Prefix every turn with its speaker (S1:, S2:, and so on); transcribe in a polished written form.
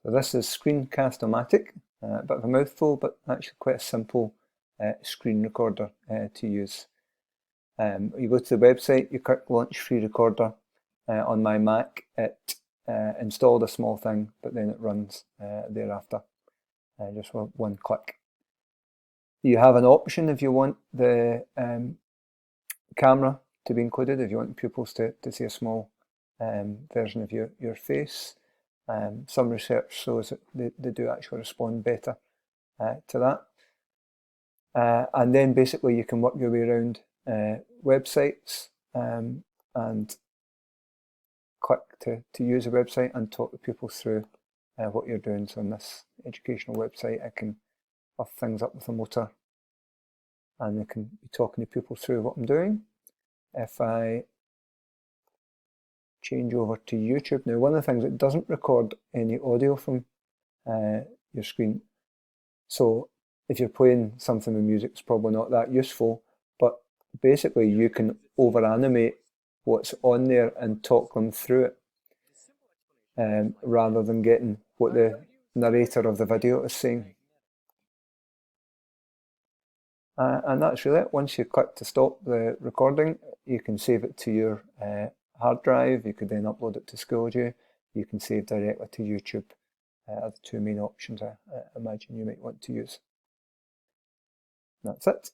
S1: So this is Screencast-o-matic, a bit of a mouthful, but actually quite a simple screen recorder to use. You go to the website, you click Launch Free Recorder. On my Mac, it installed a small thing, but then it runs thereafter, just with one click. You have an option if you want the camera to be included, if you want pupils to see a small version of your face. Some research shows that they do actually respond better to that. And then basically you can work your way around websites and click to use a website and talk to people through what you're doing. So on this educational website, I can buff things up with a motor and I can be talking to people through what I'm doing. If I change over to YouTube, now one of the things, it doesn't record any audio from your screen. So if you're playing something with music, it's probably not that useful, but basically you can over-animate what's on there and talk them through it, rather than getting what the narrator of the video is saying. And that's really it. Once you click to stop the recording, you can save it to your hard drive. You could then upload it to Schoology. You can save directly to YouTube. Are the two main options I imagine you might want to use. That's it.